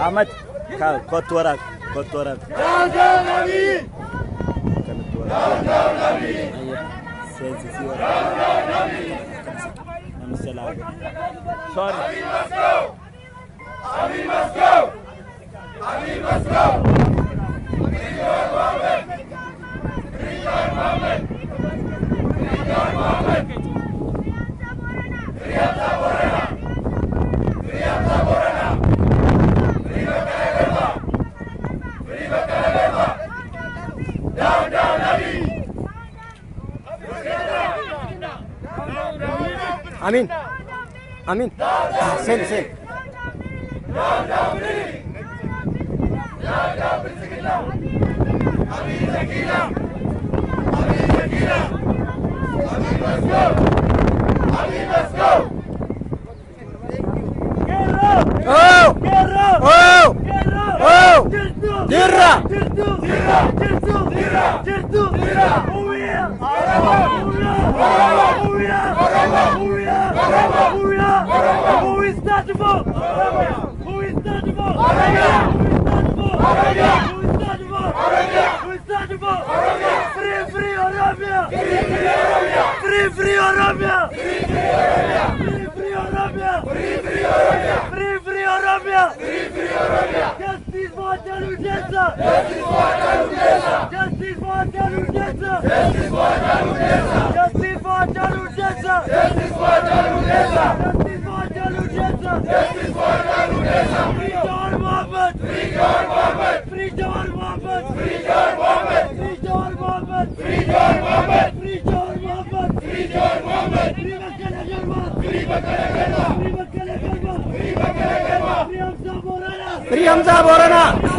Ahmad kotora Amin. Sen. Hamza Borana.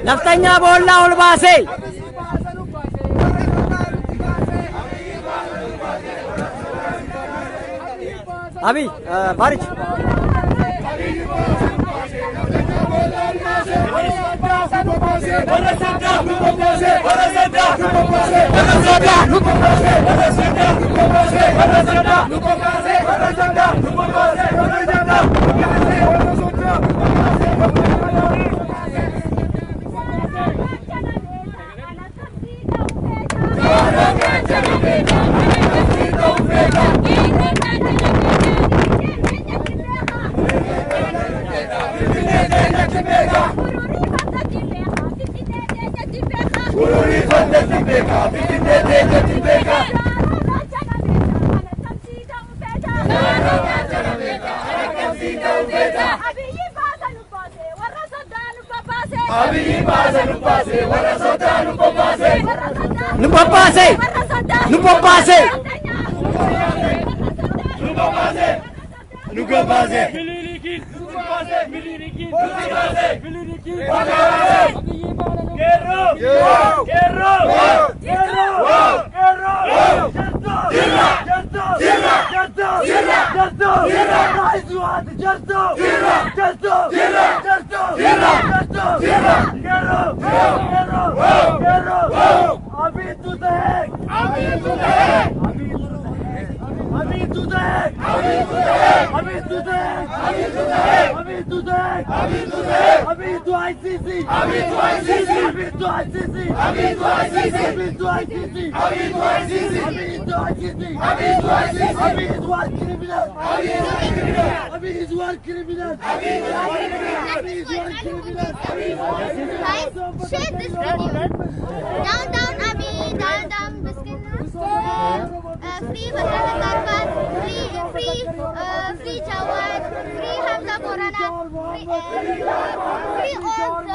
Naftanya bola ol base. Abi, Barış. Nu papase! Nu papase! Nu papase! Share this video. Down, Abhi, down, free Banana Tarpan, free Jawad, free Hamza Borana, free all the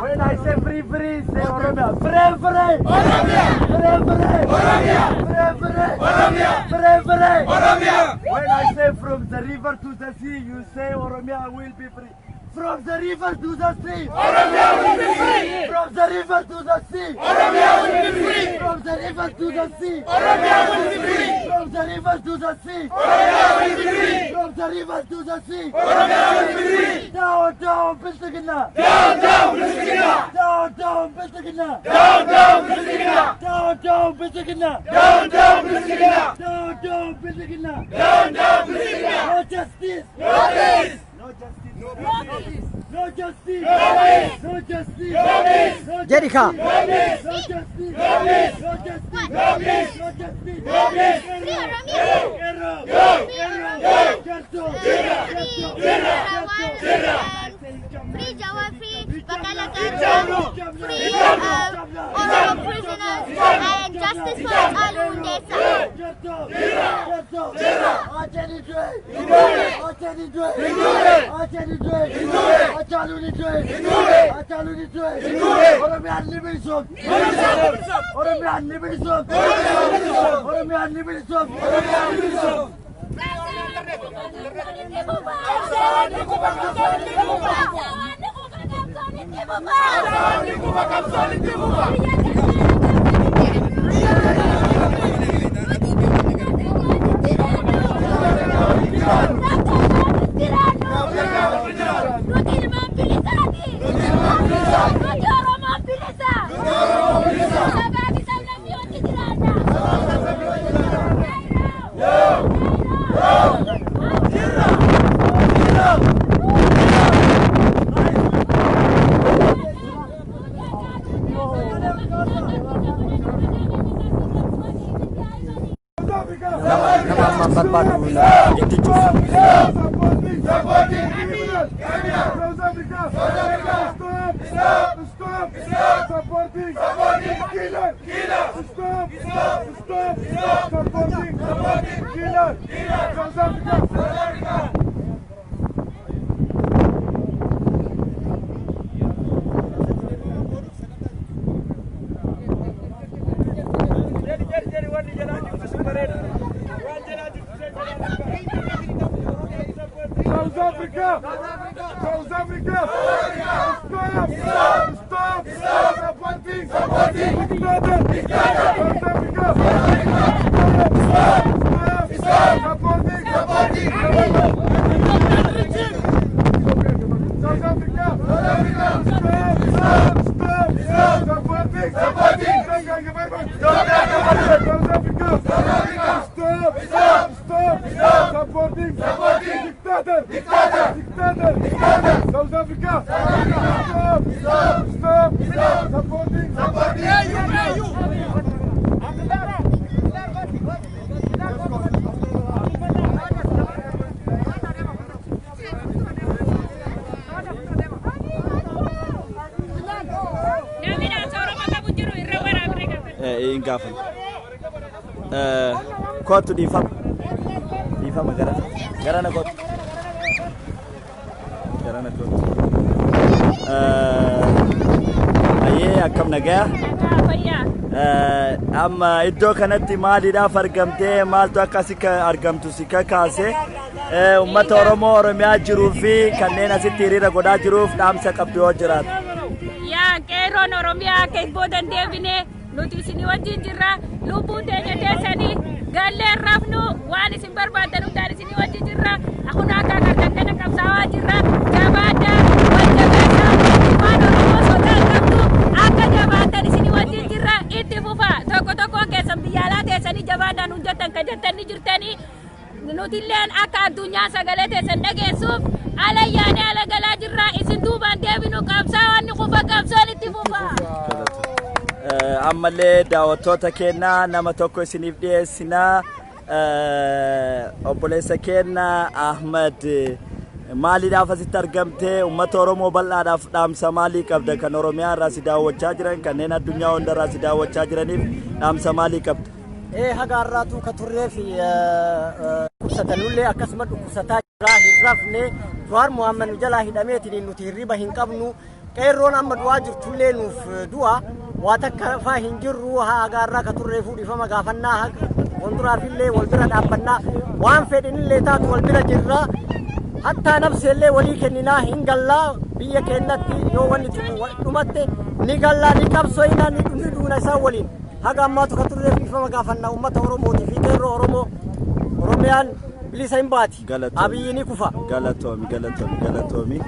When I say free, say Oromia. Free. When I say from the river to the sea, you say Oromia will be free. From the river to the sea, Oromia will be free. From the river to the sea, Oromia will be free. From the river to the sea, Oromia will be free. From the river to the sea, Oromia will be free. From the river to the sea, Oromia will be free. Down, Biltagina. Down, Biltagina. Down, Biltagina. Down, Biltagina. Down, Biltagina. Down, Biltagina. Down, Biltagina. Down, Biltagina. No justice. No peace. No justice. No peace. No justice. No peace. No justice. No peace. Jericha! No peace. No justice. No peace. No justice. No peace. No justice. No peace. Free Oromia. Free Jawad, free Bakala Tarpan, free Oromo prisoners, and justice for all wounded. Nama berbadu itu South Africa! South Africa! Stop! Stop! Stop! Supporting! Dictator! South Africa! Stop! Stop! Supporting! Supporting dictator. South Africa. Stop. Supporting. Ingafan. Kotu difam garana kotu. Aye akkam nagaa. Amma iddoo kanatti maaliidhaaf argamte maaltu akkasii argamtu si kakaase ummata Oromoo Oromiyaa jiruu fi kanneen asitti hiriira godhaa jiruuf dhaamsa qabdu yoo jiraatu. Yaa qeerroon Oromiyaa keessoo dandeebine nuti isin wajjin jirra lubbuu teenya teessanii gallee rafnu waan isin barbaadan hundaan isin wajjin jirra akkuma akka kana qabsaawaa jirra jabaadha wajjabeessa waan Oromoo sodaa qabdu akka jabaatan isin wajjin jirra itti fufa tokko keessan biyyaalaa teessanii jabaadhaan hojjetan ka jettanii jirtanii nutilleen akka addunyaa sagalee teessan dhageessuuf alayyaane ala galaa jirra isin duubaan deebinu qabsaawaan ni kufa qabsoon itti fufa. Ammallee daawwattoota keenyaa nama tokko isiniif dhiyeessinaa obboleessa keenyaa Ahmed maaliidhaaf asitti argamtee ummata Oromoo bal'aadhaaf dhaamsa maalii qabda kan Oromiyaa irraa si daawwachaa jiran kanneen addunyaa hundarraa si daawwachaa jiraniif dhaamsa maalii qabda? Haga har'aatu ka turree fi kubsatanullee akkasuma dhukkubsataa jirra hin rafne Jawaar Mohaammed jalaa hidhameetiin nuti hirriba hin qabnu qeerroon amma du'aa jirtullee nuuf du'a waa takka faa hin jirru haga har'aa ka turree fuudhifama gaafannaa walduraafillee wal bira dhaabbannaa waan fedhinillee taatu wal bira jirra hatta nafseellee walii kenninaa hin gallaa biyya keenyatti yoo wanni dhumatte ni gallaa ni qabsoofnaa ni duuna isaa waliin haga ammaatu ka turree fuudhifama gaafannaa ummata Oromootii fi qeerroo Oromoo Oromiyaan bilisa hin baati Abiyyi ni kufa. Galatoomi.